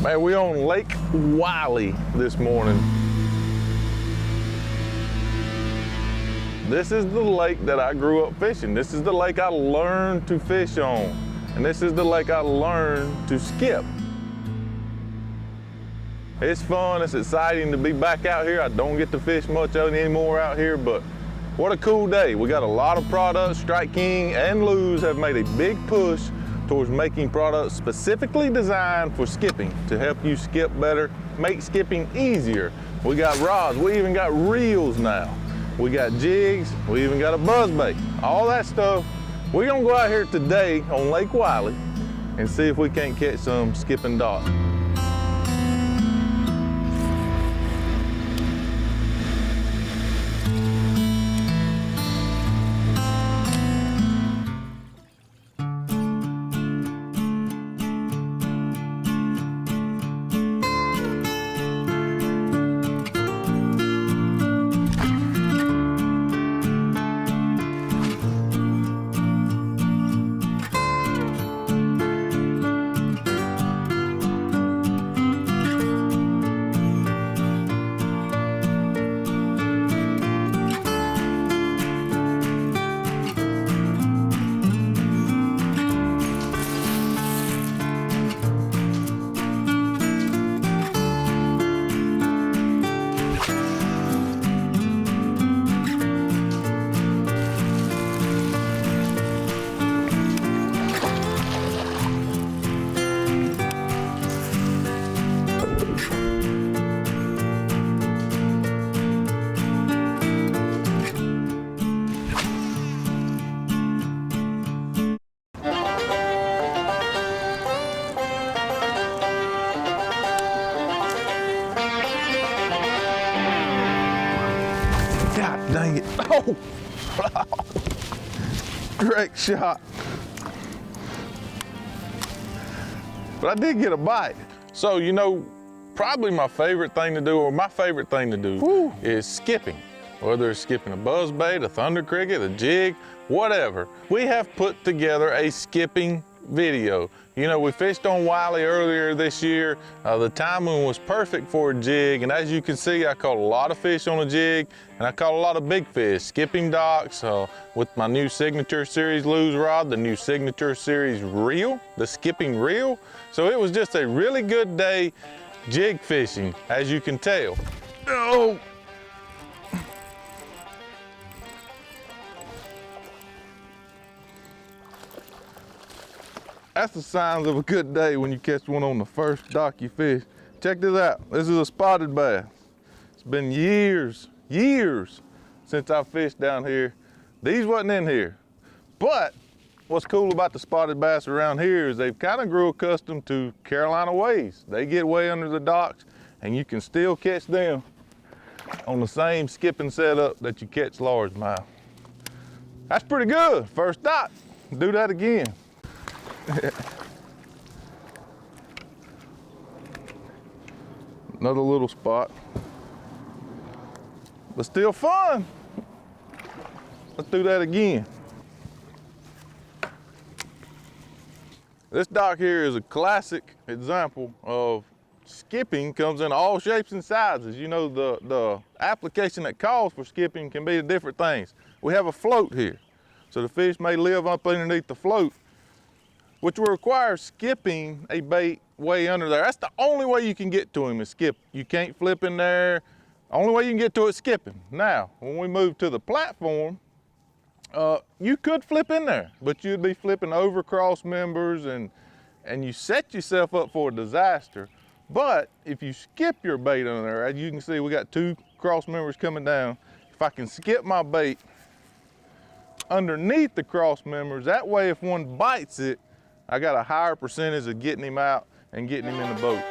Man, we on Lake Wylie this morning. This is the lake that I grew up fishing. This is the lake I learned to fish on. And this is the lake I learned to skip. It's fun, it's exciting to be back out here. I don't get to fish much anymore out here, but what a cool day. We got a lot of products. Strike King and Lew's have made a big push towards making products specifically designed for skipping to help you skip better, make skipping easier. We got rods, we even got reels now. We got jigs, we even got a buzzbait. All that stuff. We're gonna go out here today on Lake Wylie and see if we can't catch some skipping dots. God dang it. Oh! Great shot. But I did get a bite. So, you know, probably my favorite thing to do, or my favorite thing to do, is skipping. Whether it's skipping a buzzbait, a thunder cricket, a jig, whatever. We have put together a skipping video. You know, we fished on Wylie earlier this year. The timing was perfect for a jig, and as you can see, I caught a lot of fish on a jig, and I caught a lot of big fish, skipping docks with my new Signature Series Lew's rod, the new Signature Series reel, the skipping reel. So it was just a really good day jig fishing, as you can tell. Oh! That's the signs of a good day when you catch one on the first dock you fish. Check this out. This is a spotted bass. It's been years since I fished down here. These wasn't in here. But what's cool about the spotted bass around here is they've kind of grew accustomed to Carolina ways. They get way under the docks and you can still catch them on the same skipping setup that you catch largemouth. That's pretty good. First dot. Do that again. Another little spot, but still fun. Let's do that again. This dock here is a classic example of skipping. Comes in all shapes and sizes. You know, the application that calls for skipping can be different things. We have a float here, so the fish may live up underneath the float, which will require skipping a bait way under there. That's the only way you can get to him is skip. You can't flip in there. Only way you can get to it is skipping. Now, when we move to the platform, you could flip in there, but you'd be flipping over cross members and you set yourself up for a disaster. But if you skip your bait under there, as you can see, we got two cross members coming down. If I can skip my bait underneath the cross members, that way if one bites it, I got a higher percentage of getting him out and getting him in the boat.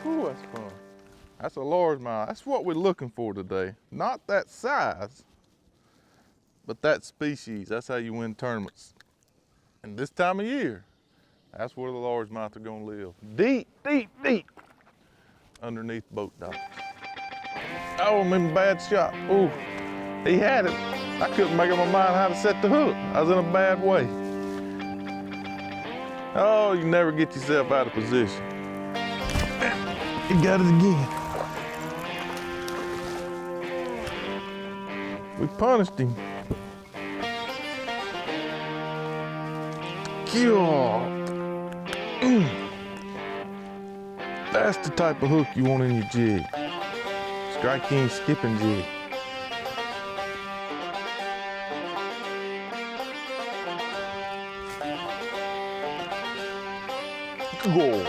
Ooh, that's fun. That's a largemouth. That's what we're looking for today. Not that size, but that species. That's how you win tournaments. And this time of year, that's where the largemouth are gonna live. Deep, deep, deep underneath boat docks. Oh, I'm in a bad shot. Ooh, he had it. I couldn't make up my mind how to set the hook. I was in a bad way. Oh, you never get yourself out of position. He got it again. We punished him. That's the type of hook you want in your jig. Strike King skipping jig. Go.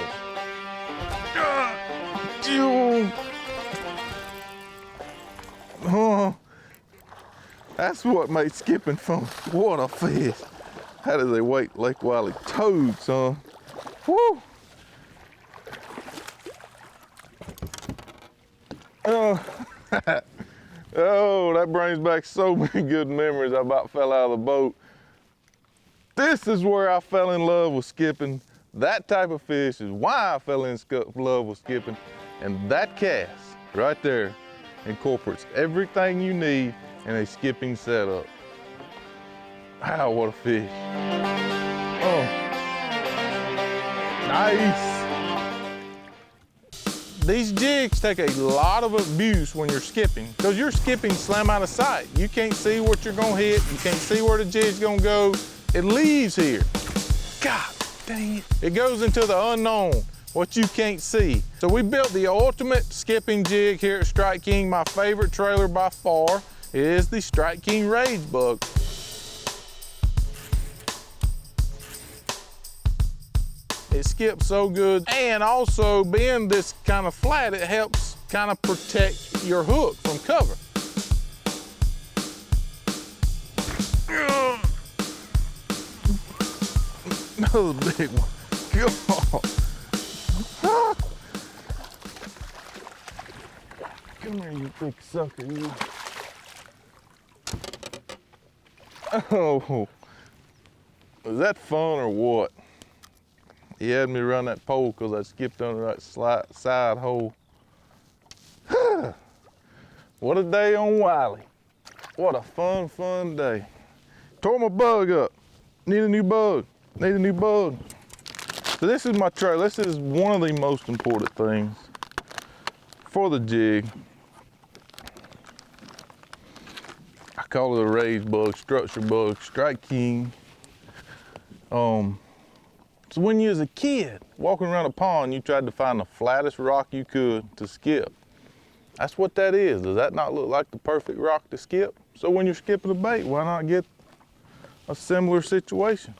That's what made skipping fun. What a fish. That is a Lake Wylie toad, son. Woo! Oh, that brings back so many good memories. I about fell out of the boat. This is where I fell in love with skipping. That type of fish is why I fell in love with skipping. And that cast right there incorporates everything you need in a skipping setup. Wow, what a fish. Oh, nice. These jigs take a lot of abuse when you're skipping, because you're skipping slam out of sight. You can't see what you're gonna hit. You can't see where the jig's gonna go. It leaves here. God dang it. It goes into the unknown, what you can't see. So we built the ultimate skipping jig here at Strike King. My favorite trailer by far is the Strike King Rage Bug. It skips so good, and also being this kind of flat, it helps kind of protect your hook from cover. Another big one. God. Come here, you big sucker, you. Oh, was that fun or what? He had me run that pole because I skipped under that side hole. What a day on Wylie. What a fun, fun day. Tore my bug up. Need a new bug. Need a new bug. So this is my trailer. This is one of the most important things for the jig. I call it a rage bug, structure bug, Strike King. So when you was a kid, walking around a pond, you tried to find the flattest rock you could to skip. That's what that is. Does that not look like the perfect rock to skip? So when you're skipping a bait, why not get a similar situation?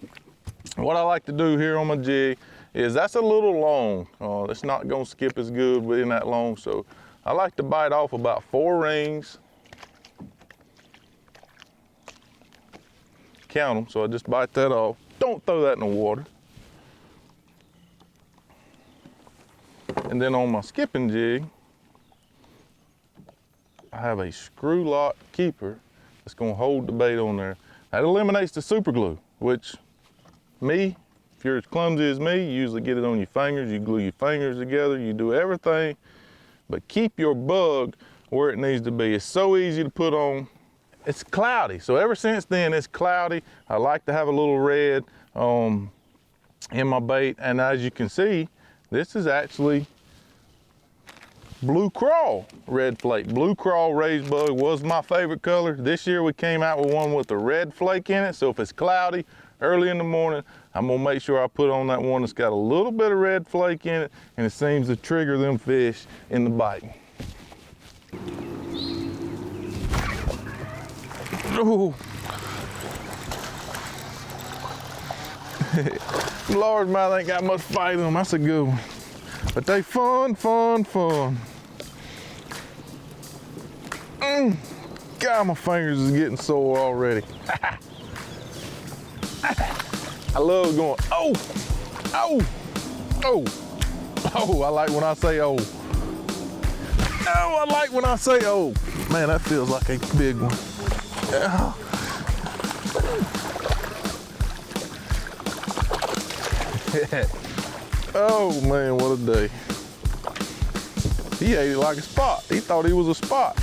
What I like to do here on my jig is that's a little long. It's not gonna skip as good being that long, so I like to bite off about 4 rings. Count them, so I just bite that off. Don't throw that in the water. And then on my skipping jig, I have a screw lock keeper that's gonna hold the bait on there. That eliminates the super glue, which if you're as clumsy as me, you usually get it on your fingers, you glue your fingers together, you do everything, but keep your bug where it needs to be. It's so easy to put on. It's cloudy, so ever since then it's cloudy. I like to have a little red in my bait, and as you can see, this is actually blue crawl red flake. Blue crawl rage bug was my favorite color. This year we came out with one with a red flake in it, so if it's cloudy early in the morning, I'm gonna make sure I put on that one that's got a little bit of red flake in it, and it seems to trigger them fish in the biting. Oh. Largemouth ain't got much fight in them. That's a good one. But they fun, fun, fun. God, my fingers is getting sore already. I love going, oh, oh, oh, oh. I like when I say oh. Oh, I like when I say oh. Man, that feels like a big one. Oh. Oh man, what a day. He ate it like a spot. He thought he was a spot.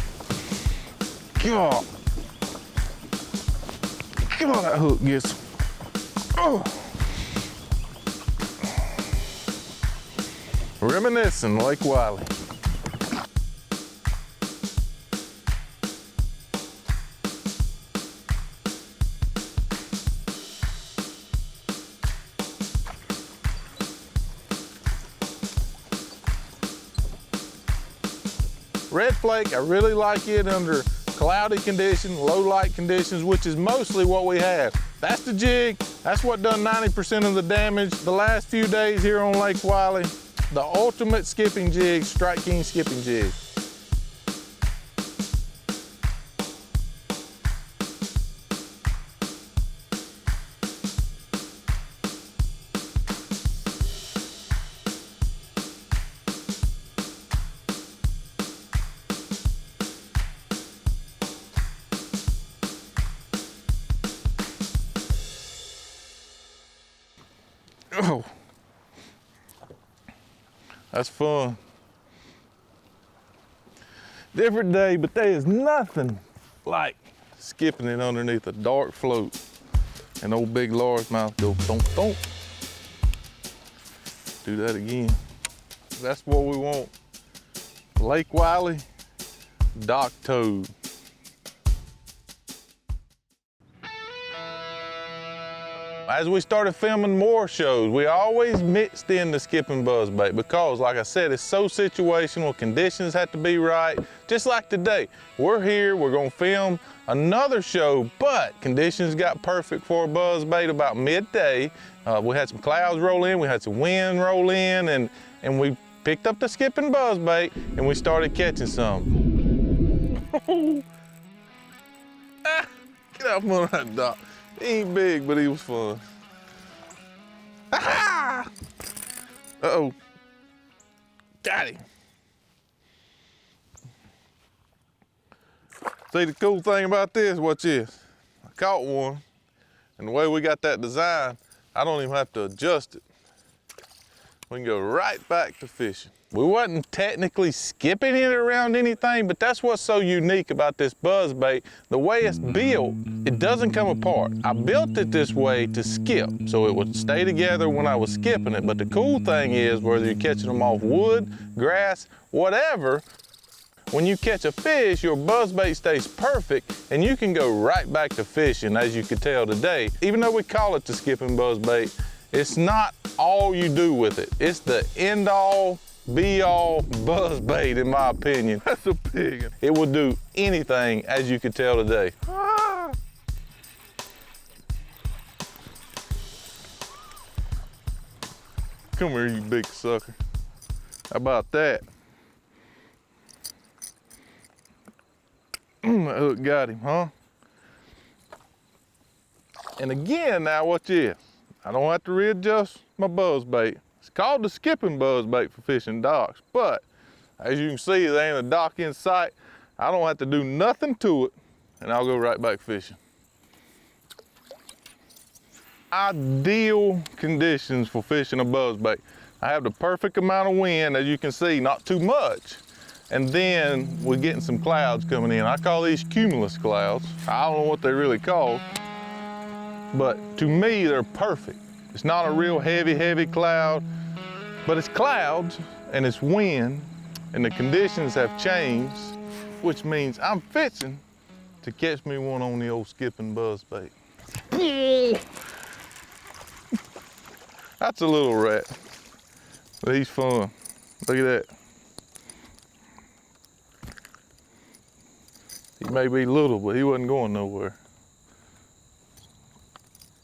God. Come on, that hook gets. Oh. Reminiscing Lake Wylie. Red flake, I really like it under cloudy conditions, low light conditions, which is mostly what we have. That's the jig. That's what done 90% of the damage the last few days here on Lake Wylie. The ultimate skipping jig, Strike King skipping jig. Oh, that's fun. Different day, but there is nothing like skipping it underneath a dark float and old big largemouth go thump thump. Do that again. That's what we want. Lake Wylie, dock toad. As we started filming more shows, we always mixed in the skipping buzzbait because, like I said, it's so situational, conditions have to be right. Just like today, we're here, we're gonna film another show, but conditions got perfect for a buzzbait about midday. We had some clouds roll in, we had some wind roll in, and we picked up the skipping buzzbait and we started catching some. Get off on that dock. He ain't big, but he was fun. Ah! Uh-oh. Got him. See, the cool thing about this, watch this. I caught one, and the way we got that design, I don't even have to adjust it. We can go right back to fishing. We wasn't technically skipping it around anything, but that's what's so unique about this buzzbait. The way it's built, it doesn't come apart. I built it this way to skip, so it would stay together when I was skipping it. But the cool thing is, whether you're catching them off wood, grass, whatever, when you catch a fish, your buzzbait stays perfect and you can go right back to fishing, as you could tell today. Even though we call it the skipping buzzbait, it's not all you do with it. It's the end-all, be-all buzzbait, in my opinion. That's a big one. It will do anything, as you could tell today. Ah. Come here, you big sucker. How about that? That hook got him, huh? And again, now watch this. I don't have to readjust my buzzbait. It's called the skipping buzzbait for fishing docks, but as you can see, there ain't a dock in sight. I don't have to do nothing to it, and I'll go right back fishing. Ideal conditions for fishing a buzzbait. I have the perfect amount of wind, as you can see, not too much. And then we're getting some clouds coming in. I call these cumulus clouds. I don't know what they're really called, but to me, they're perfect. It's not a real heavy cloud, but it's clouds and it's wind and the conditions have changed, which means I'm fishing to catch me one on the old skipping buzzbait. That's a little rat, but he's fun. Look at that. He may be little, but he wasn't going nowhere.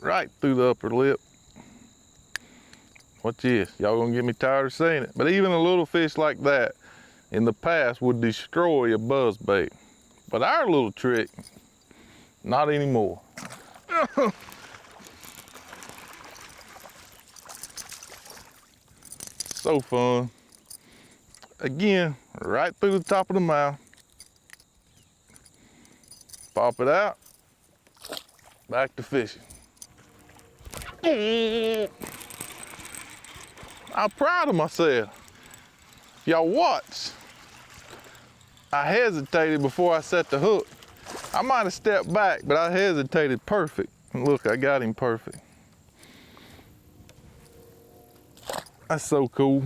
Right through the upper lip. Watch this, y'all gonna get me tired of saying it. But even a little fish like that in the past would destroy a buzzbait. But our little trick, not anymore. So fun. Again, right through the top of the mouth. Pop it out, back to fishing. I'm proud of myself. If y'all watch, I hesitated before I set the hook. I might have stepped back, but I hesitated perfect. Look, I got him perfect. That's so cool.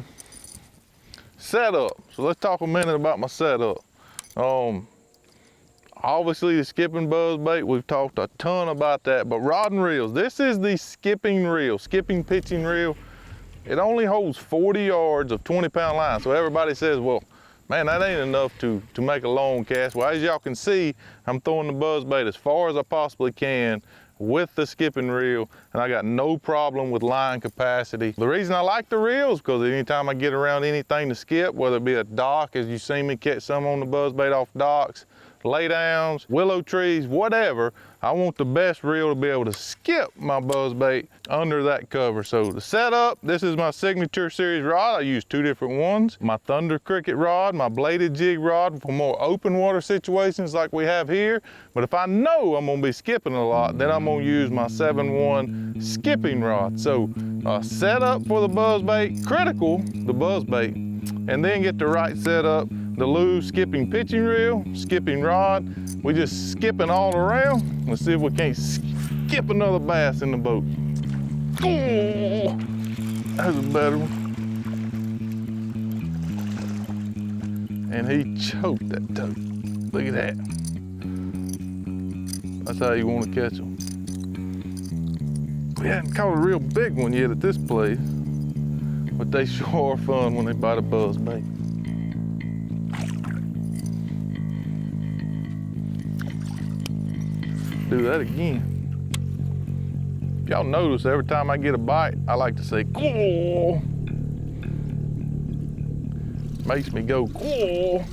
Setup. So let's talk a minute about my setup. Obviously the skipping buzzbait, we've talked a ton about that, but rod and reels, this is the skipping reel, skipping pitching reel. It only holds 40 yards of 20-pound line. So everybody says, well, man, that ain't enough to make a long cast. Well, as y'all can see, I'm throwing the buzzbait as far as I possibly can with the skipping reel, and I got no problem with line capacity. The reason I like the reel is because anytime I get around anything to skip, whether it be a dock, as you see me catch some on the buzzbait off docks, laydowns, willow trees, whatever, I want the best reel to be able to skip my buzzbait under that cover. So the setup, this is my signature series rod. I use 2 different ones. My Thunder Cricket rod, my bladed jig rod for more open water situations like we have here. But if I know I'm gonna be skipping a lot, then I'm gonna use my 7-1 skipping rod. So setup for the buzzbait, critical, the buzzbait, and then get the right setup. The loose skipping pitching reel, skipping rod. We just skipping all around. Let's see if we can't skip another bass in the boat. Oh, that's a better one. And he choked that toad. Look at that. That's how you want to catch them. We hadn't caught a real big one yet at this place, but they sure are fun when they bite a buzzbait. Do that again. If y'all notice, every time I get a bite, I like to say, "Cool." Makes me go, "Cool."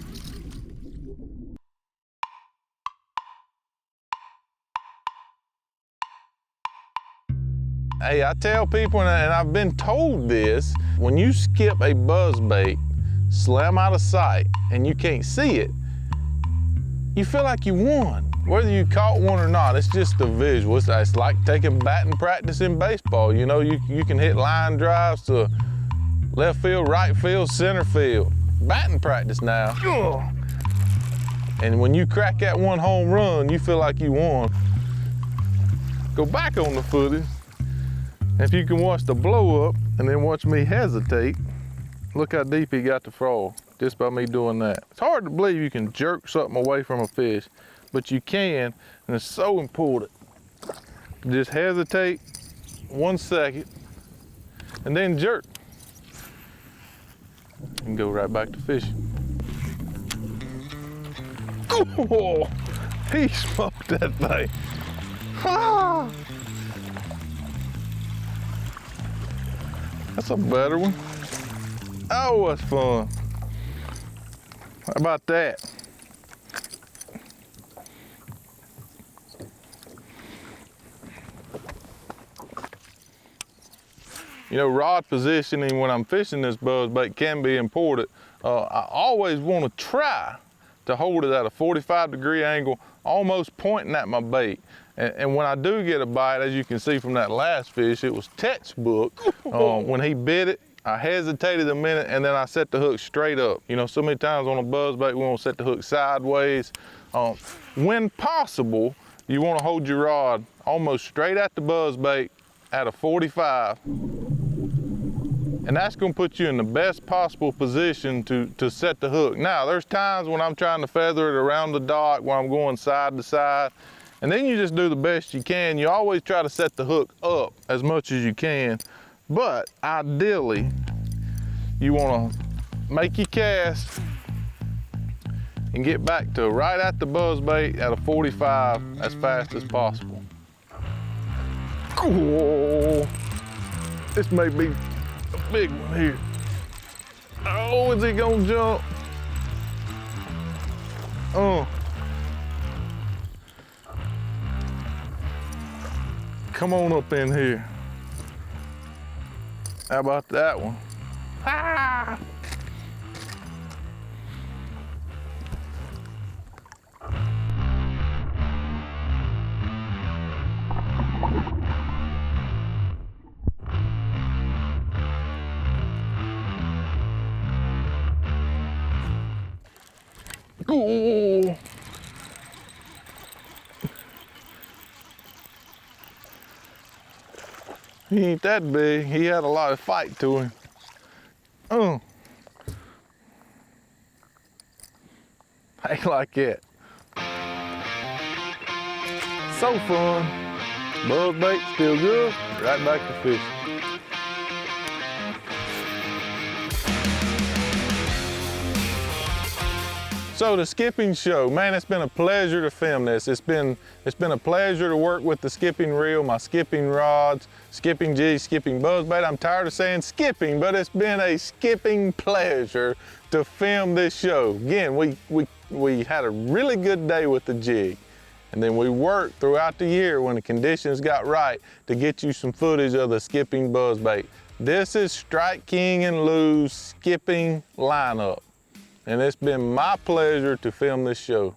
Hey, I tell people, and I've been told this, when you skip a buzzbait, slam out of sight, and you can't see it, you feel like you won. Whether you caught one or not, it's just the visual. It's like taking batting practice in baseball. You know, you can hit line drives to left field, right field, center field. Batting practice now. And when you crack that one home run, you feel like you won. Go back on the footage. If you can watch the blow up and then watch me hesitate, look how deep he got the frog just by me doing that. It's hard to believe you can jerk something away from a fish, but you can, and it's so important. Just hesitate 1 second and then jerk and go right back to fishing. Oh, he smoked that thing. Ah, that's a better one. Oh, that's fun. How about that? You know, rod positioning when I'm fishing this buzzbait can be important. I always want to try to hold it at a 45-degree angle, almost pointing at my bait. And when I do get a bite, as you can see from that last fish, it was textbook. When he bit it, I hesitated a minute and then I set the hook straight up. You know, so many times on a buzzbait, we want to set the hook sideways. When possible, you want to hold your rod almost straight at the buzzbait at a 45. And that's gonna put you in the best possible position to set the hook. Now, there's times when I'm trying to feather it around the dock, where I'm going side to side, and then you just do the best you can. You always try to set the hook up as much as you can, but ideally, you wanna make your cast and get back to right at the buzzbait at a 45 as fast as possible. Cool. This may be a big one here. Oh, is he gonna jump? Come on up in here. How about that one? Ah! Oh. He ain't that big. He had a lot of fight to him. Oh. Ain't like that. So fun. Buzzbait still good. Right back to fishing. So the skipping show, man, it's been a pleasure to film this. It's been a pleasure to work with the skipping reel, my skipping rods, skipping jigs, skipping buzzbait. I'm tired of saying skipping, but it's been a skipping pleasure to film this show. Again, we had a really good day with the jig, and then we worked throughout the year when the conditions got right to get you some footage of the skipping buzzbait. This is Strike King and Lou's skipping lineup. And it's been my pleasure to film this show.